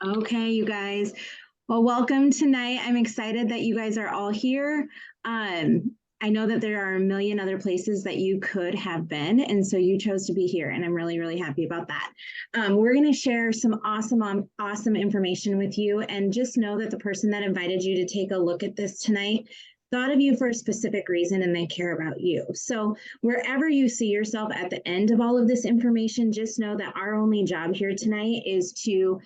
Okay, you guys. Well, welcome tonight. I'm excited that you guys are all here. I know that there are a million other places that you could have been, and so you chose to be here, and I'm really, really happy about that. We're going to share some awesome information with you, and just know that the person that invited you to take a look at this tonight thought of you for a specific reason, and they care about you. So wherever you see yourself at the end of all of this information, just know that our only job here tonight is to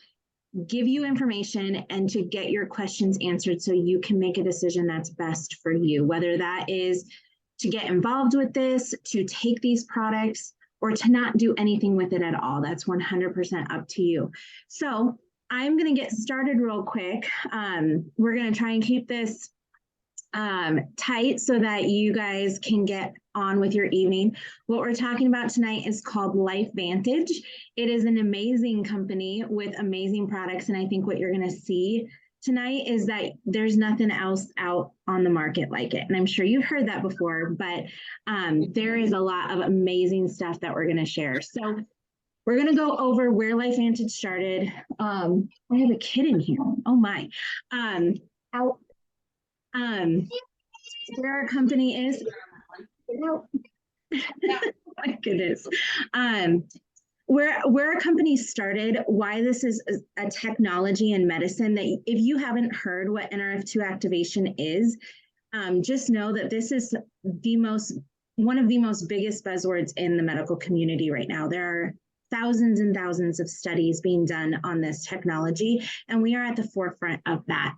give you information and to get your questions answered so you can make a decision that's best for you, whether that is to get involved with this, to take these products, or to not do anything with it at all. That's 100% up to you. So I'm going to get started real quick. We're going to try and keep this tight so that you guys can get on with your evening. What we're talking about tonight is called LifeVantage. It is an amazing company with amazing products, and I think what you're going to see tonight is that there's nothing else out on the market like it. And I'm sure you've heard that before, but there is a lot of amazing stuff that we're going to share. So we're going to go over where LifeVantage started. I have a kid in here. Oh my. Where our company is. My goodness. Where our company started, why this is a technology in medicine that if you haven't heard what NRF2 activation is, just know that this is one of the most biggest buzzwords in the medical community right now. There are thousands and thousands of studies being done on this technology, and we are at the forefront of that.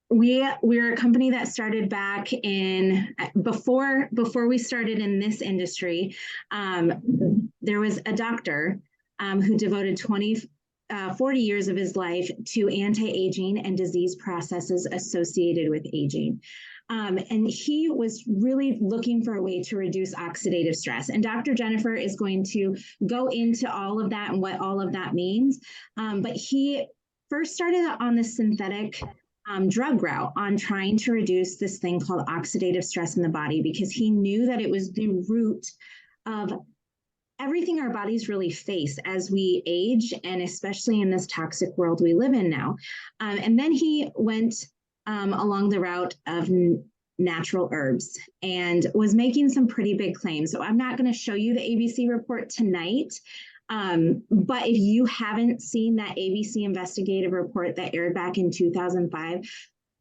We're a company that started back in before we started in this industry. There was a doctor who devoted 40 years of his life to anti-aging and disease processes associated with aging. And he was really looking for a way to reduce oxidative stress. And Dr. Jennifer is going to go into all of that and what all of that means. But he first started on the synthetic drug route on trying to reduce this thing called oxidative stress in the body, because he knew that it was the root of everything our bodies really face as we age, and especially in this toxic world we live in now. And then he went along the route of natural herbs and was making some pretty big claims. So I'm not going to show you the ABC report tonight. But if you haven't seen that ABC investigative report that aired back in 2005,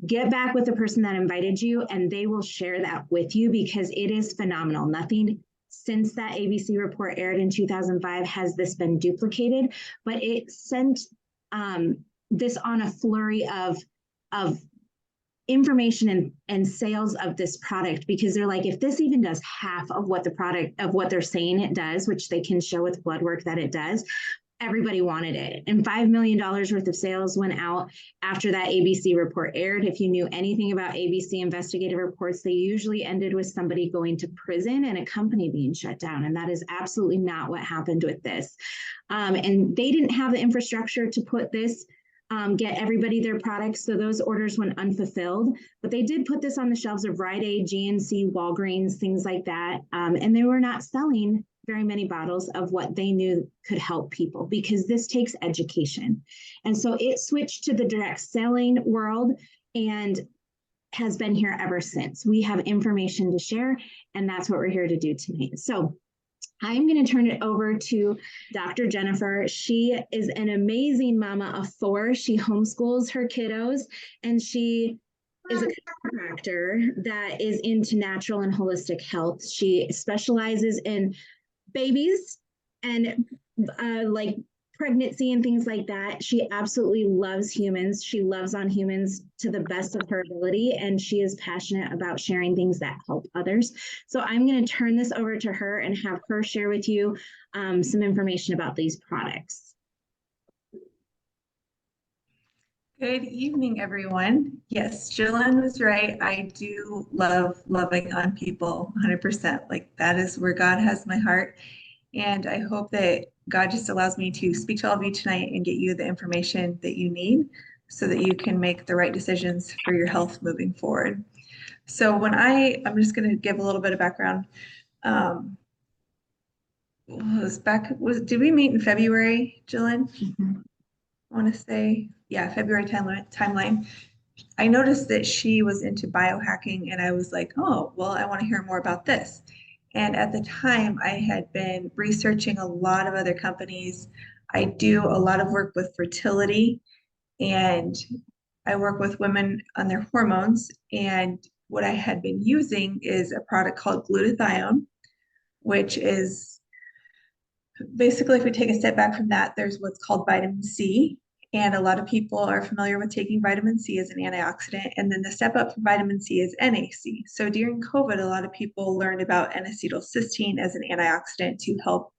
get back with the person that invited you and they will share that with you, because it is phenomenal. Nothing since that ABC report aired in 2005 has this been duplicated, but it sent this on a flurry of information and sales of this product, because they're like, if this even does half of what they're saying it does, which they can show with blood work that it does, everybody wanted it. And $5 million worth of sales went out after that ABC report aired. If you knew anything about ABC investigative reports, they usually ended with somebody going to prison and a company being shut down. And that is absolutely not what happened with this. And they didn't have the infrastructure to put this get everybody their products, so those orders went unfulfilled. But they did put this on the shelves of Rite Aid, GNC, Walgreens, things like that, and they were not selling very many bottles of what they knew could help people, because this takes education. And so it switched to the direct selling world and has been here ever since. We have information to share, and that's what we're here to do tonight. So I'm going to turn it over to Dr. Jennifer. She is an amazing mama of four. She homeschools her kiddos, and she is a chiropractor that is into natural and holistic health. She specializes in babies and like pregnancy and things like that. She absolutely loves humans. She loves on humans to the best of her ability, and she is passionate about sharing things that help others. So I'm going to turn this over to her and have her share with you some information about these products. Good evening, everyone. Yes, Jillynn was right. I do love loving on people 100%. Like, that is where God has my heart. And I hope that God just allows me to speak to all of you tonight and get you the information that you need so that you can make the right decisions for your health moving forward. So I'm just going to give a little bit of background. did we meet in February, Jillynn? Mhm. I want to say, yeah, February timeline. I noticed that she was into biohacking, and I was like, oh, well, I want to hear more about this. And at the time, I had been researching a lot of other companies. I do a lot of work with fertility, and I work with women on their hormones. And what I had been using is a product called glutathione, which is basically, if we take a step back from that, there's what's called vitamin C. And a lot of people are familiar with taking vitamin C as an antioxidant. And then the step up from vitamin C is NAC. So during COVID, a lot of people learned about N-acetylcysteine as an antioxidant to help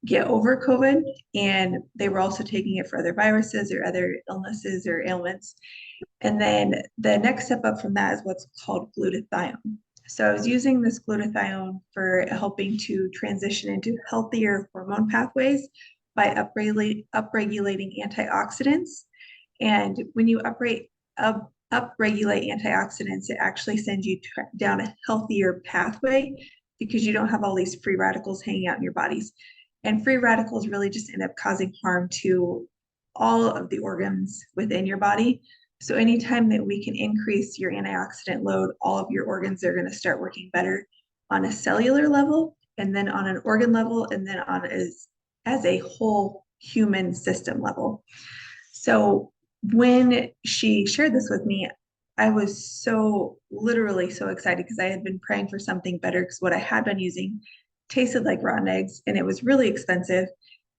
get over COVID. And they were also taking it for other viruses or other illnesses or ailments. And then the next step up from that is what's called glutathione. So I was using this glutathione for helping to transition into healthier hormone pathways by upregulating antioxidants. And when you upregulate antioxidants, it actually sends you down a healthier pathway because you don't have all these free radicals hanging out in your bodies. And free radicals really just end up causing harm to all of the organs within your body. So anytime that we can increase your antioxidant load, all of your organs are going to start working better on a cellular level, and then on an organ level, and then on as a whole human system level. So when she shared this with me, I was literally so excited because I had been praying for something better because what I had been using tasted like rotten eggs and it was really expensive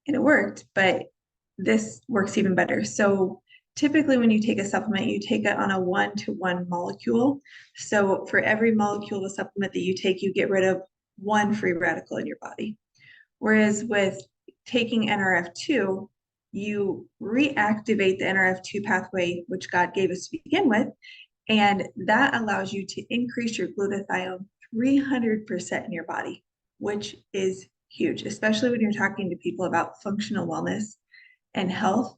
and it worked, but this works even better. So typically when you take a supplement, you take it on a 1-to-1 molecule. So for every molecule of a supplement that you take, you get rid of one free radical in your body. Whereas with taking NRF2, you reactivate the NRF2 pathway, which God gave us to begin with, and that allows you to increase your glutathione 300% in your body, which is huge, especially when you're talking to people about functional wellness and health.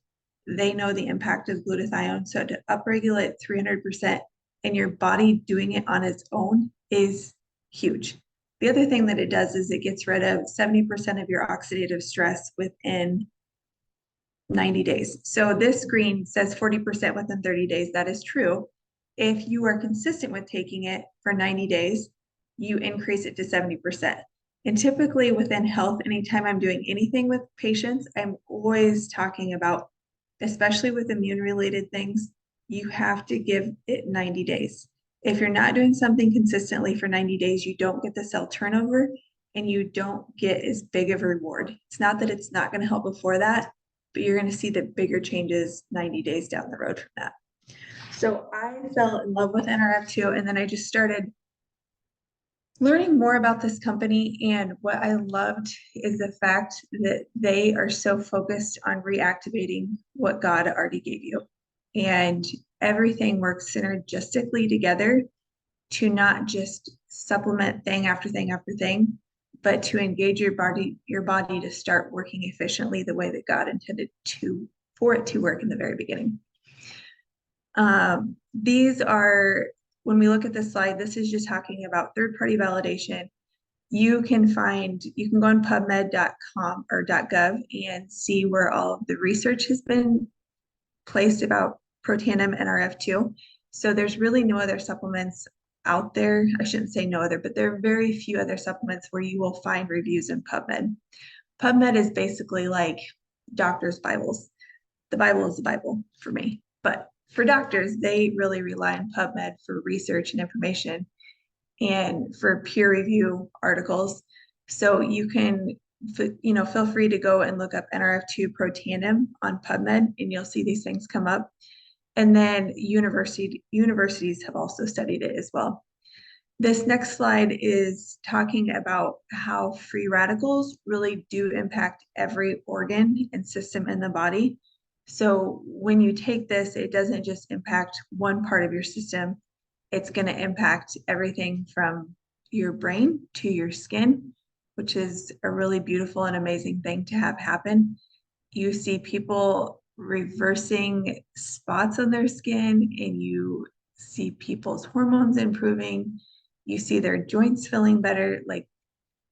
They know the impact of glutathione. So to upregulate 300% and your body doing it on its own is huge. The other thing that it does is it gets rid of 70% of your oxidative stress within 90 days. So this screen says 40% within 30 days. That is true. If you are consistent with taking it for 90 days, you increase it to 70%. And typically within health, anytime I'm doing anything with patients, I'm always talking about, especially with immune related things, you have to give it 90 days. If you're not doing something consistently for 90 days, you don't get the cell turnover and you don't get as big of a reward. It's not that it's not going to help before that, but you're going to see the bigger changes 90 days down the road from that. So I fell in love with NRF2, and then I just started learning more about this company. And what I loved is the fact that they are so focused on reactivating what God already gave you. And everything works synergistically together to not just supplement thing after thing after thing, but to engage your body to start working efficiently the way that God intended for it to work in the very beginning. These are, when we look at this slide, this is just talking about third-party validation. You can go on PubMed.com or .gov and see where all of the research has been placed about Protandim NRF2. So there's really no other supplements out there. I shouldn't say no other, but there are very few other supplements where you will find reviews in PubMed. PubMed is basically like doctors' Bibles. The Bible is the Bible for me, but for doctors, they really rely on PubMed for research and information and for peer review articles. So you can, feel free to go and look up NRF2 Protandim on PubMed and you'll see these things come up. And then universities have also studied it as well. This next slide is talking about how free radicals really do impact every organ and system in the body. So when you take this, it doesn't just impact one part of your system. It's going to impact everything from your brain to your skin, which is a really beautiful and amazing thing to have happen. You see people reversing spots on their skin, and you see people's hormones improving. You see their joints feeling better. Like,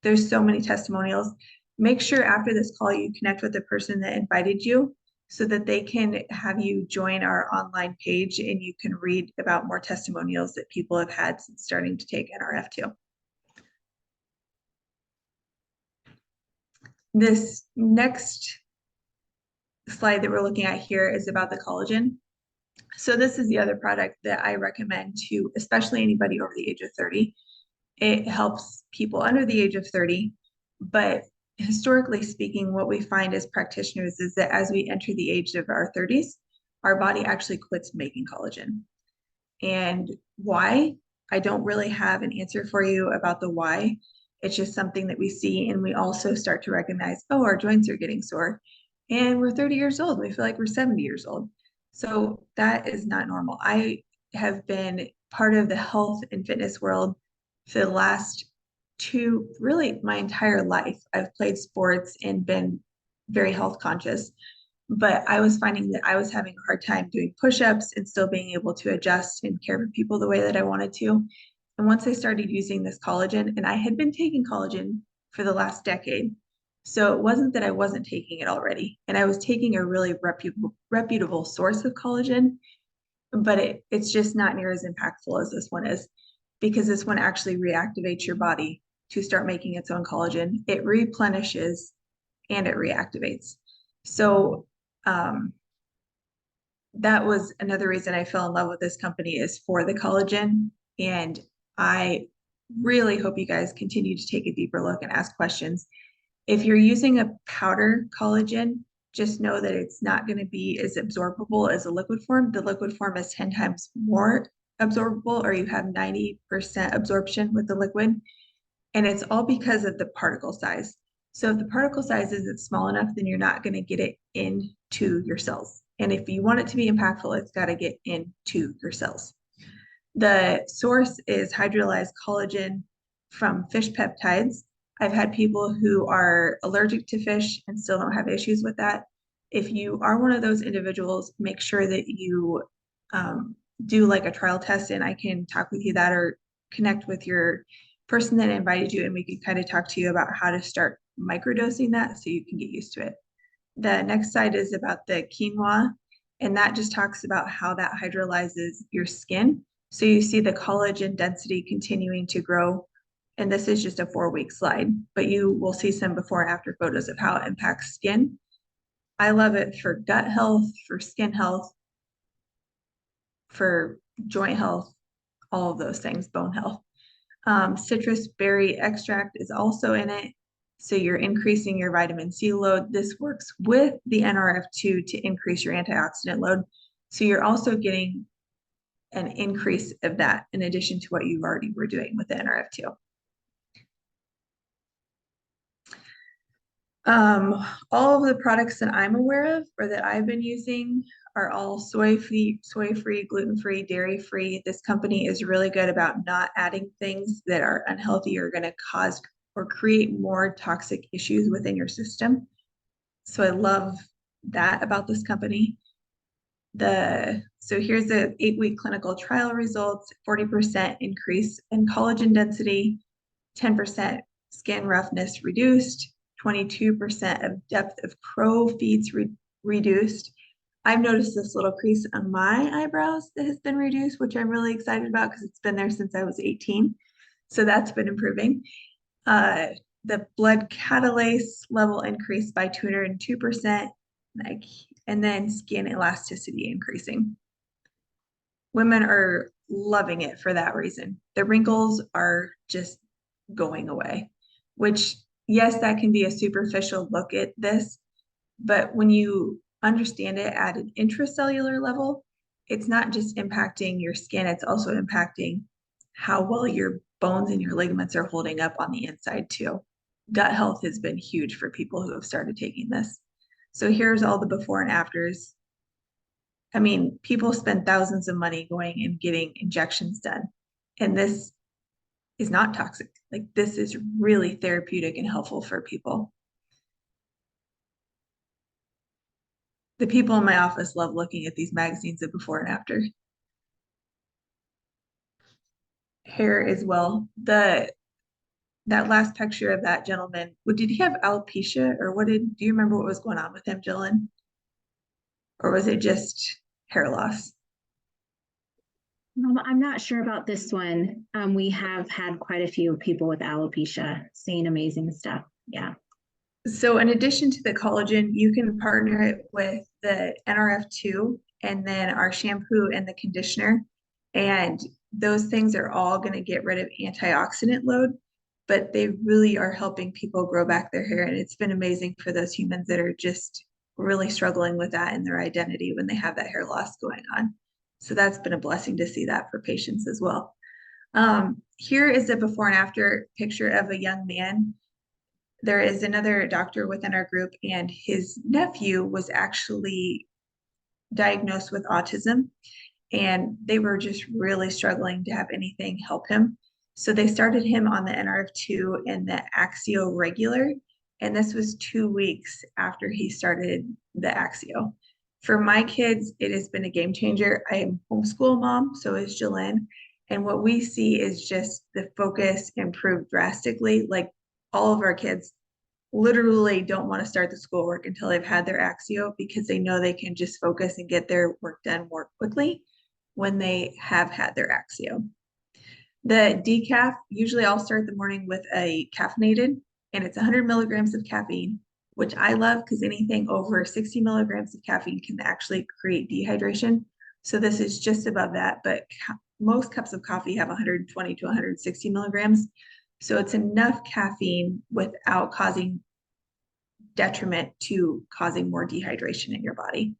there's so many testimonials. Make sure after this call you connect with the person that invited you so that they can have you join our online page and you can read about more testimonials that people have had since starting to take NRF2. This next slide that we're looking at here is about the collagen. So this is the other product that I recommend to especially anybody over the age of 30. It helps people under the age of 30, but historically speaking, what we find as practitioners is that as we enter the age of our 30s, our body actually quits making collagen. And why? I don't really have an answer for you about the why. It's just something that we see, and we also start to recognize, oh, our joints are getting sore, and we're 30 years old. We feel like we're 70 years old. So that is not normal. I have been part of the health and fitness world for the last really my entire life. I've played sports and been very health conscious, but I was finding that I was having a hard time doing push-ups and still being able to adjust and care for people the way that I wanted to. And once I started using this collagen, and I had been taking collagen for the last decade, so it wasn't that I wasn't taking it already, and I was taking a really reputable source of collagen, but it's just not near as impactful as this one is, because this one actually reactivates your body to start making its own collagen. It replenishes and it reactivates. So that was another reason I fell in love with this company, is for the collagen. And I really hope you guys continue to take a deeper look and ask questions. If you're using a powder collagen, just know that it's not going to be as absorbable as a liquid form. The liquid form is 10 times more absorbable, or you have 90% absorption with the liquid. And it's all because of the particle size. So if the particle size isn't small enough, then you're not going to get it into your cells. And if you want it to be impactful, it's got to get into your cells. The source is hydrolyzed collagen from fish peptides. I've had people who are allergic to fish and still don't have issues with that. If you are one of those individuals, make sure that you do like a trial test, and I can talk with you that, or connect with your person that invited you, and we can kind of talk to you about how to start microdosing that so you can get used to it. The next slide is about the quinoa, and that just talks about how that hydrolyzes your skin. So you see the collagen density continuing to grow. And this is just a 4-week slide, but you will see some before and after photos of how it impacts skin. I love it for gut health, for skin health, for joint health, all of those things, bone health. Citrus berry extract is also in it. So you're increasing your vitamin C load. This works with the NRF2 to increase your antioxidant load. So you're also getting an increase of that in addition to what you already were doing with the NRF2. All of the products that I'm aware of or that I've been using are all soy-free, gluten-free, dairy-free. This company is really good about not adding things that are unhealthy or going to cause or create more toxic issues within your system. So I love that about this company. So here's the 8-week clinical trial results: 40% increase in collagen density, 10% skin roughness reduced, 22% of depth of crow feet reduced. I've noticed this little crease on my eyebrows that has been reduced, which I'm really excited about because it's been there since I was 18. So that's been improving. The blood catalase level increased by 202%, and then skin elasticity increasing. Women are loving it for that reason. The wrinkles are just going away, which, yes, that can be a superficial look at this, but when you understand it at an intracellular level, it's not just impacting your skin, it's also impacting how well your bones and your ligaments are holding up on the inside too. Gut health has been huge for people who have started taking this. So here's all the before and afters. I mean, people spend thousands of money going and getting injections done, and this is not toxic. Like, this is really therapeutic and helpful for people. The people in my office love looking at these magazines of before and after. Hair as well. that last picture of that gentleman, did he have alopecia or do you remember what was going on with him, Jillynn? Or was it just hair loss? I'm not sure about this one. We have had quite a few people with alopecia saying amazing stuff. Yeah. So in addition to the collagen, you can partner it with the NRF2 and then our shampoo and the conditioner. And those things are all going to get rid of antioxidant load, but they really are helping people grow back their hair. And it's been amazing for those humans that are just really struggling with that in their identity when they have that hair loss going on. So that's been a blessing to see that for patients as well. Here is a before and after picture of a young man. There is another doctor within our group, and his nephew was actually diagnosed with autism, and they were just really struggling to have anything help him. So they started him on the NRF2 and the Axio regular, and this was 2 weeks after he started the Axio. For my kids, it has been a game changer. I am homeschool mom, so is Jillynn. And what we see is just the focus improved drastically. Like all of our kids literally don't want to start the schoolwork until they've had their Axio because they know they can just focus and get their work done more quickly when they have had their Axio. The decaf, usually I'll start the morning with a caffeinated, and it's 100 milligrams of caffeine, which I love because anything over 60 milligrams of caffeine can actually create dehydration. So this is just above that, but most cups of coffee have 120 to 160 milligrams. So it's enough caffeine without causing detriment to causing more dehydration in your body.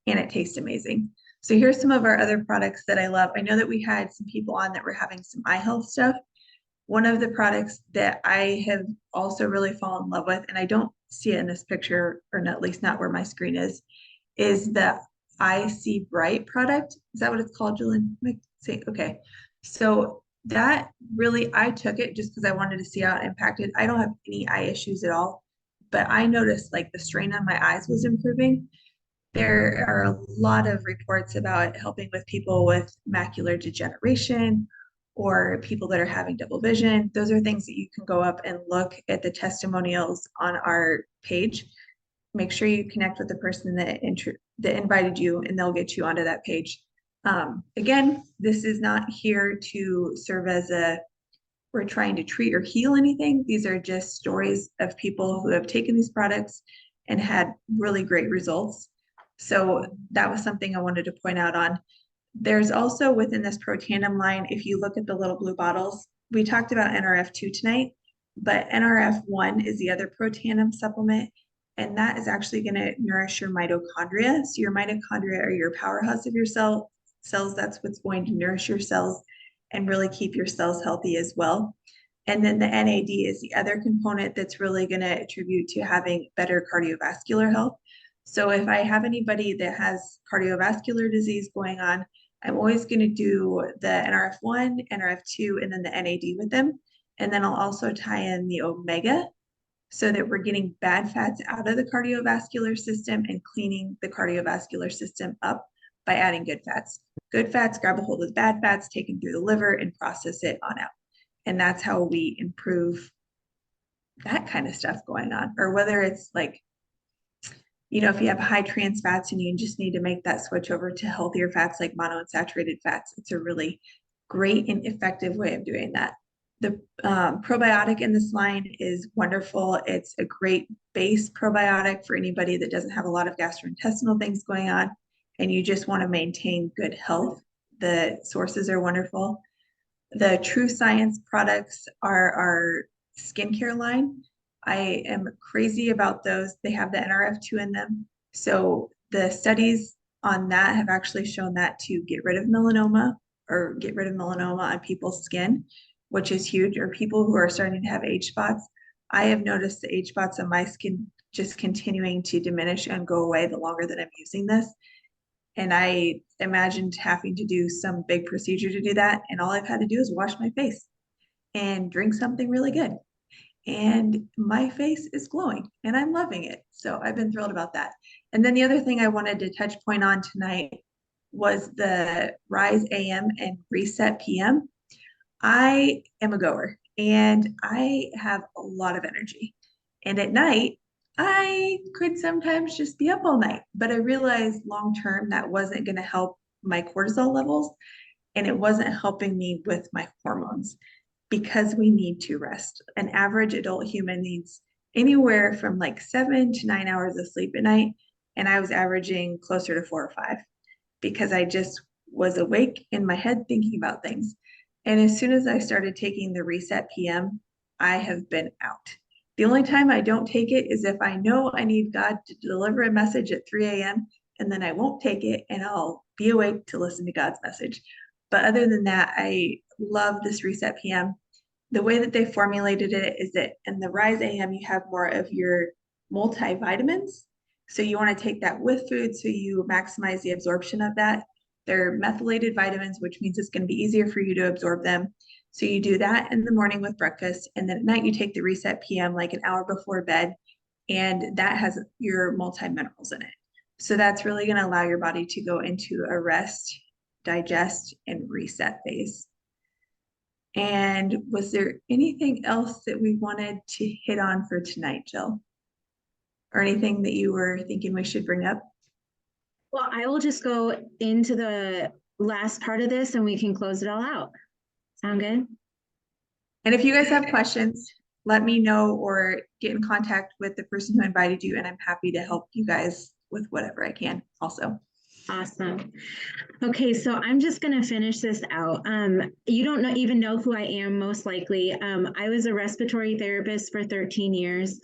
And it tastes amazing. So here's some of our other products that I love. I know that we had some people on that were having some eye health stuff. One of the products that I have also really fallen in love with, and I don't see it in this picture, or at least not where my screen is the I See Bright product. Is that what it's called, Jillynn? Okay. So that really, I took it just because I wanted to see how it impacted. I don't have any eye issues at all, but I noticed like the strain on my eyes was improving. There are a lot of reports about helping with people with macular degeneration or people that are having double vision. Those are things that you can go up and look at the testimonials on our page. Make sure you connect with the person that invited you, and they'll get you onto that page. Again, this is not here to serve as we're trying to treat or heal anything. These are just stories of people who have taken these products and had really great results. So that was something I wanted to point out on. There's also within this Pro Tandem line, if you look at the little blue bottles, we talked about NRF2 tonight, but NRF1 is the other Pro Tandem supplement, and that is actually going to nourish your mitochondria. So your mitochondria are your powerhouse of your cells. That's what's going to nourish your cells and really keep your cells healthy as well. And then the NAD is the other component that's really going to attribute to having better cardiovascular health. So if I have anybody that has cardiovascular disease going on, I'm always going to do the NRF1, NRF2, and then the NAD with them. And then I'll also tie in the omega so that we're getting bad fats out of the cardiovascular system and cleaning the cardiovascular system up by adding good fats. Good fats grab a hold of bad fats, take them through the liver, and process it on out. And that's how we improve that kind of stuff going on. Or whether it's like, if you have high trans fats and you just need to make that switch over to healthier fats like monounsaturated fats, it's a really great and effective way of doing that. The probiotic in this line is wonderful. It's a great base probiotic for anybody that doesn't have a lot of gastrointestinal things going on and you just want to maintain good health. The sources are wonderful. The True Science products are our skincare line. I am crazy about those. They have the NRF2 in them. So the studies on that have actually shown that to get rid of melanoma on people's skin, which is huge, or people who are starting to have age spots. I have noticed the age spots on my skin just continuing to diminish and go away the longer that I'm using this. And I imagined having to do some big procedure to do that. And all I've had to do is wash my face and drink something really good. And my face is glowing and I'm loving it. So I've been thrilled about that. And then the other thing I wanted to touch point on tonight was the Rise AM and Reset PM. I am a goer and I have a lot of energy. And at night, I could sometimes just be up all night, but I realized long term that wasn't going to help my cortisol levels and it wasn't helping me with my hormones because we need to rest. An average adult human needs anywhere from like 7 to 9 hours of sleep at night. And I was averaging closer to 4 or 5 because I just was awake in my head thinking about things. And as soon as I started taking the Reset PM, I have been out. The only time I don't take it is if I know I need God to deliver a message at 3 a.m. and then I won't take it and I'll be awake to listen to God's message. But other than that, I love this Reset PM. The way that they formulated it is that in the Rise AM, you have more of your multivitamins. So you want to take that with food so you maximize the absorption of that. They're methylated vitamins, which means it's going to be easier for you to absorb them. So you do that in the morning with breakfast, and then at night you take the Reset PM like an hour before bed, and that has your multi-minerals in it. So that's really going to allow your body to go into a rest, digest, and reset phase. And was there anything else that we wanted to hit on for tonight, Jill? Or anything that you were thinking we should bring up? Well, I will just go into the last part of this and we can close it all out. Sound good? And if you guys have questions, let me know or get in contact with the person who invited you, and I'm happy to help you guys with whatever I can also. Awesome. Okay, so I'm just going to finish this out. You don't even know who I am, most likely. I was a respiratory therapist for 13 years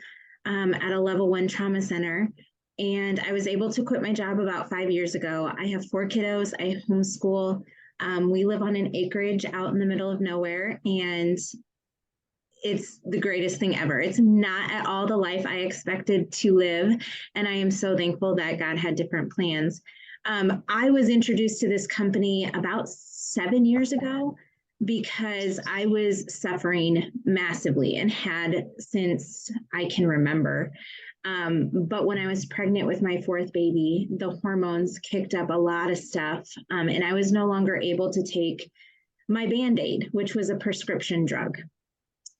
at a level 1 trauma center, and I was able to quit my job about 5 years ago. I have 4 kiddos. I homeschool. We live on an acreage out in the middle of nowhere, and it's the greatest thing ever. It's not at all the life I expected to live, and I am so thankful that God had different plans. I was introduced to this company about 7 years ago because I was suffering massively and had since I can remember. But when I was pregnant with my 4th baby, the hormones kicked up a lot of stuff, and I was no longer able to take my Band-Aid, which was a prescription drug.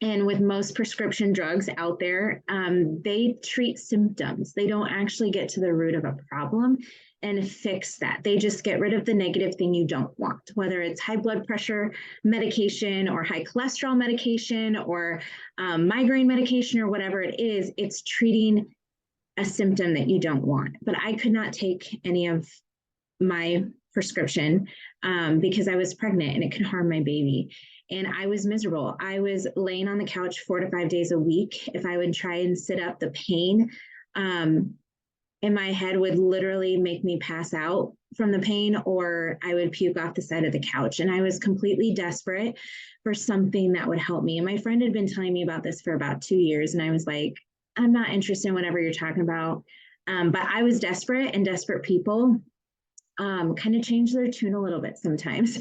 And with most prescription drugs out there, they treat symptoms. They don't actually get to the root of a problem and fix that. They just get rid of the negative thing you don't want, whether it's high blood pressure medication or high cholesterol medication or migraine medication or whatever it is. It's treating a symptom that you don't want. But I could not take any of my prescription because I was pregnant and it could harm my baby. And I was miserable. I was laying on the couch 4 to 5 days a week. If I would try and sit up, the pain in my head would literally make me pass out from the pain, or I would puke off the side of the couch. And I was completely desperate for something that would help me. And my friend had been telling me about this for about 2 years. And I was like, I'm not interested in whatever you're talking about. But I was desperate, and desperate people kind of change their tune a little bit sometimes.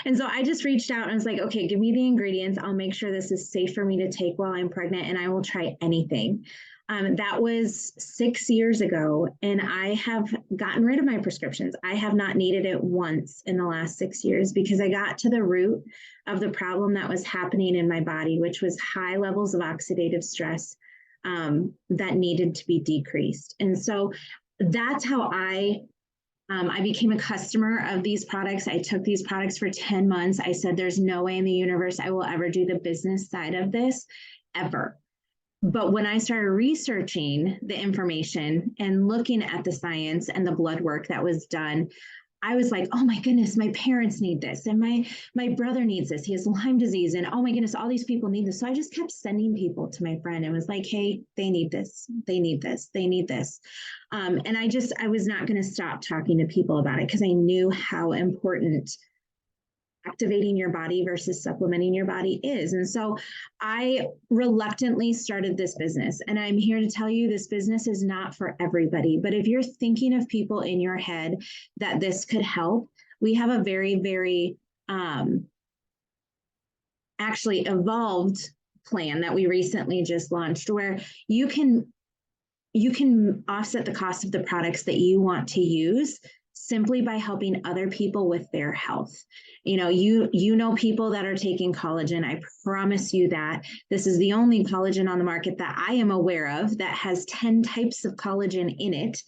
And so I just reached out and was like, okay, give me the ingredients. I'll make sure this is safe for me to take while I'm pregnant, and I will try anything. That was 6 years ago, and I have gotten rid of my prescriptions. I have not needed it once in the last 6 years because I got to the root of the problem that was happening in my body, which was high levels of oxidative stress that needed to be decreased. And so that's how I became a customer of these products. I took these products for 10 months. I said, there's no way in the universe I will ever do the business side of this, ever. But when I started researching the information and looking at the science and the blood work that was done, I was like, oh my goodness, my parents need this. And my brother needs this. He has Lyme disease. And oh my goodness, all these people need this. So I just kept sending people to my friend and was like, hey, they need this. They need this. They need this. And I was not going to stop talking to people about it because I knew how important activating your body versus supplementing your body is. And so I reluctantly started this business. And I'm here to tell you this business is not for everybody. But if you're thinking of people in your head that this could help, we have a very, very actually evolved plan that we recently just launched where you can offset the cost of the products that you want to use simply by helping other people with their health. You know people that are taking collagen. I promise you that this is the only collagen on the market that I am aware of that has 10 types of collagen in it,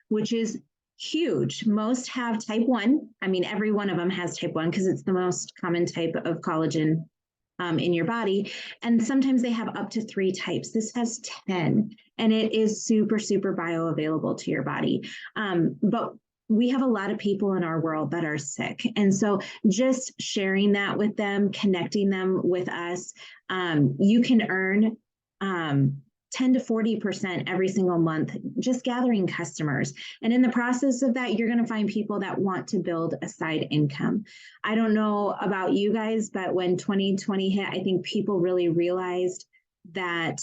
which is huge. Most have type 1. I mean, every one of them has type 1 because it's the most common type of collagen in your body. And sometimes they have up to 3 types. This has 10, and it is super, super bioavailable to your body. But we have a lot of people in our world that are sick. And so just sharing that with them, connecting them with us, you can earn 10 to 40% every single month, just gathering customers. And in the process of that, you're going to find people that want to build a side income. I don't know about you guys, but when 2020 hit, I think people really realized that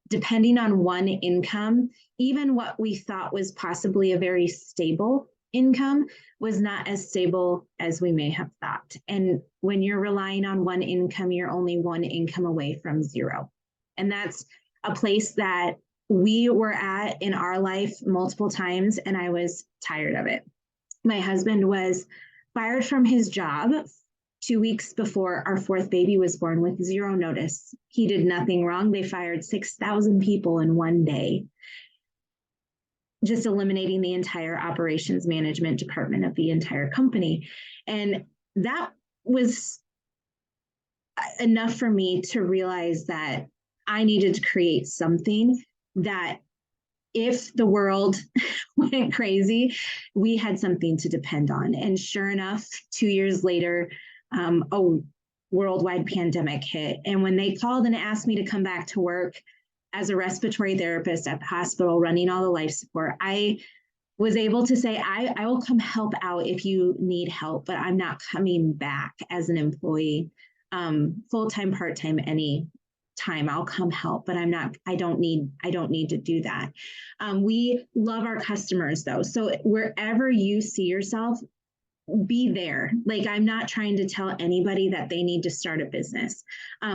depending on one income, even what we thought was possibly a very stable income was not as stable as we may have thought. And when you're relying on one income, you're only one income away from zero. And that's a place that we were at in our life multiple times, and I was tired of it. My husband was fired from his job 2 weeks before our 4th baby was born with 0 notice. He did nothing wrong. They fired 6,000 people in one day, just eliminating the entire operations management department of the entire company. And that was enough for me to realize that I needed to create something that if the world went crazy, we had something to depend on. And sure enough, 2 years later, a worldwide pandemic hit. And when they called and asked me to come back to work as a respiratory therapist at the hospital, running all the life support, I was able to say, I will come help out if you need help, but I'm not coming back as an employee, full-time, part-time, any time. I'll come help, but I don't need to do that. We love our customers though. So wherever you see yourself, be there. Like, I'm not trying to tell anybody that they need to start a business.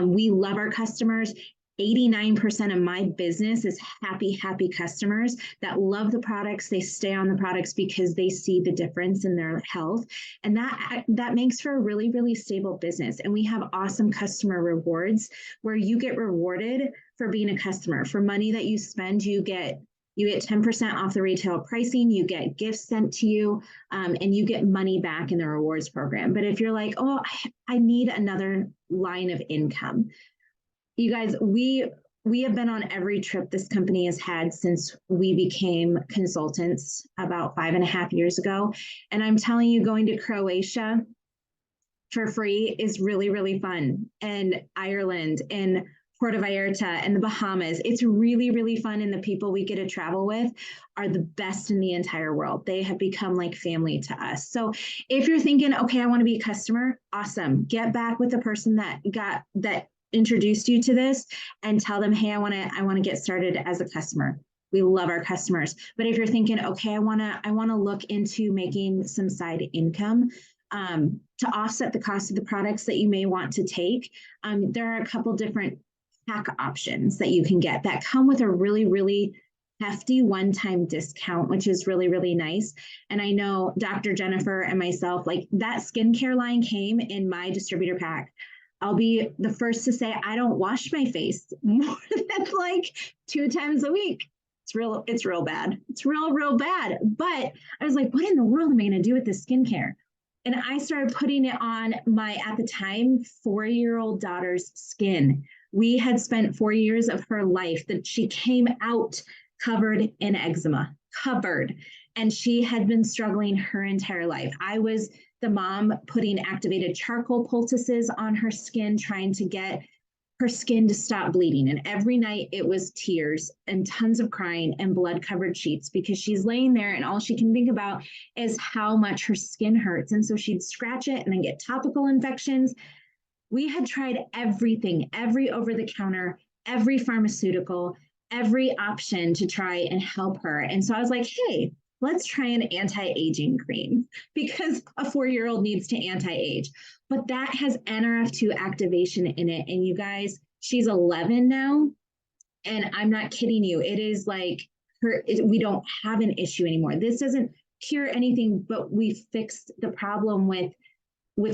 We love our customers. 89% of my business is happy customers that love the products. They stay on the products because they see the difference in their health. And that makes for a really, really stable business. And we have awesome customer rewards where you get rewarded for being a customer. For money that you spend, you get 10% off the retail pricing, you get gifts sent to you, and you get money back in the rewards program. But if you're like, oh, I need another line of income, you guys, we have been on every trip this company has had since we became consultants about 5.5 years ago. And I'm telling you, going to Croatia for free is really, really fun. And Ireland and Puerto Vallarta and the Bahamas. It's really, really fun. And the people we get to travel with are the best in the entire world. They have become like family to us. So if you're thinking, okay, I want to be a customer, awesome. Get back with the person that introduced you to this and tell them, hey, I want to get started as a customer. We love our customers. But if you're thinking, okay, I want to look into making some side income to offset the cost of the products that you may want to take, there are a couple different pack options that you can get that come with a really, really hefty one-time discount, which is really, really nice. And I know Dr. Jennifer and myself, like, that skincare line came in my distributor pack. I'll be the first to say I don't wash my face more than like 2 times a week. It's real bad. It's real bad. But I was like, what in the world am I going to do with this skincare? And I started putting it on my, at the time, 4-year-old daughter's skin. We had spent 4 years of her life that she came out covered in eczema, and she had been struggling her entire life. I was the mom putting activated charcoal poultices on her skin, trying to get her skin to stop bleeding. And every night it was tears and tons of crying and blood-covered sheets because she's laying there and all she can think about is how much her skin hurts. And so she'd scratch it and then get topical infections. We had tried everything, every over-the-counter, every pharmaceutical, every option to try and help her. And so I was like, hey, let's try an anti-aging cream because a 4-year-old needs to anti-age. But that has NRF2 activation in it. And you guys, she's 11 now. And I'm not kidding you. It is like we don't have an issue anymore. This doesn't cure anything, but we fixed the problem with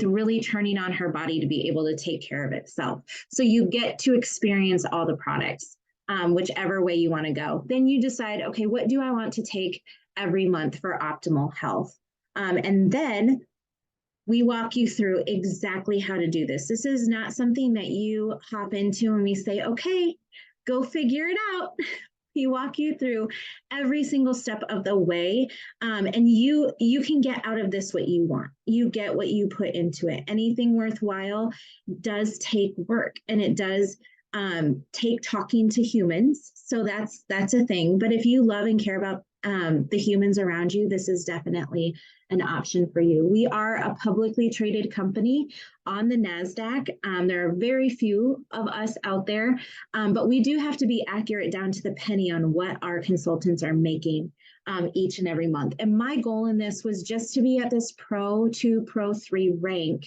really turning on her body to be able to take care of itself. So you get to experience all the products, whichever way you want to go. Then you decide, okay, what do I want to take every month for optimal health? And then we walk you through exactly how to do this. This is not something that you hop into and we say, okay, go figure it out. We walk you through every single step of the way, and you can get out of this what you want. You get what you put into it. Anything worthwhile does take work, and it does take talking to humans. So that's a thing. But if you love and care about the humans around you, this is definitely an option for you. We are a publicly traded company on the NASDAQ. There are very few of us out there, but we do have to be accurate down to the penny on what our consultants are making each and every month. And my goal in this was just to be at this Pro 2, Pro 3 rank.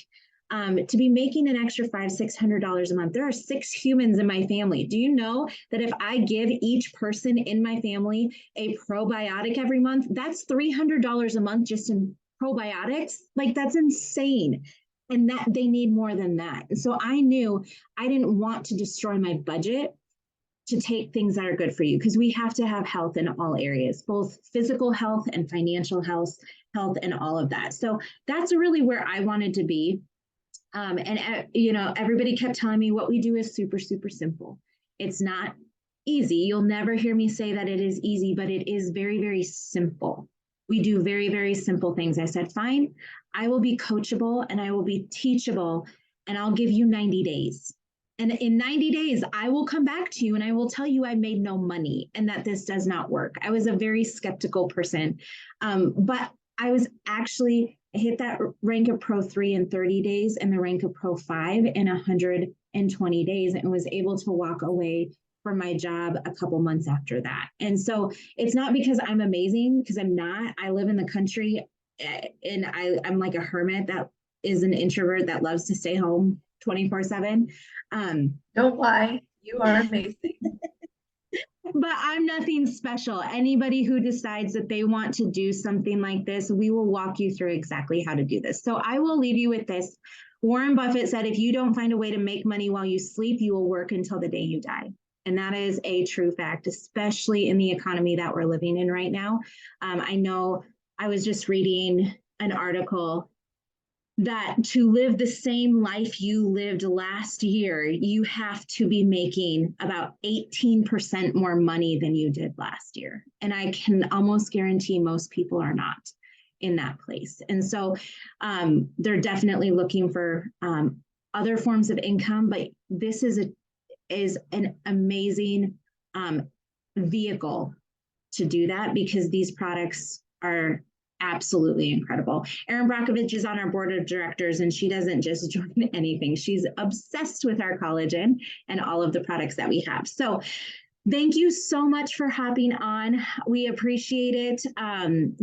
To be making an extra $500-$600 a month. There are 6 humans in my family. Do you know that if I give each person in my family a probiotic every month, that's $300 a month just in probiotics? Like, that's insane. And that they need more than that. And so I knew I didn't want to destroy my budget to take things that are good for you, because we have to have health in all areas, both physical health and financial health and all of that. So that's really where I wanted to be. Everybody kept telling me what we do is super, super simple. It's not easy. You'll never hear me say that it is easy, but it is very, very simple. We do very, very simple things. I said, fine, I will be coachable and I will be teachable, and I'll give you 90 days. And in 90 days, I will come back to you and I will tell you I made no money and that this does not work. I was a very skeptical person, but I hit that rank of Pro 3 in 30 days and the rank of Pro 5 in 120 days, and was able to walk away from my job a couple months after that. And so it's not because I'm amazing, because I'm not. I live in the country, and I'm like a hermit that is an introvert that loves to stay home 24/7. Don't lie, you are amazing. But I'm nothing special. Anybody who decides that they want to do something like this, we will walk you through exactly how to do this. So I will leave you with this. Warren Buffett said, if you don't find a way to make money while you sleep, you will work until the day you die. And that is a true fact, especially in the economy that we're living in right now. I know I was just reading an article that to live the same life you lived last year, you have to be making about 18% more money than you did last year. And I can almost guarantee most people are not in that place. And so they're definitely looking for other forms of income, but this is an amazing vehicle to do that, because these products are absolutely incredible. Erin Brockovich is on our board of directors, and she doesn't just join anything. She's obsessed with our collagen and all of the products that we have. So thank you so much for hopping on. We appreciate it.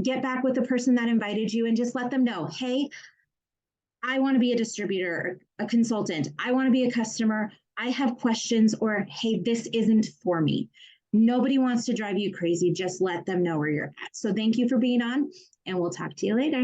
Get back with the person that invited you and just let them know, hey, I want to be a distributor, a consultant. I want to be a customer. I have questions, or hey, this isn't for me. Nobody wants to drive you crazy. Just let them know where you're at. So thank you for being on, and we'll talk to you later.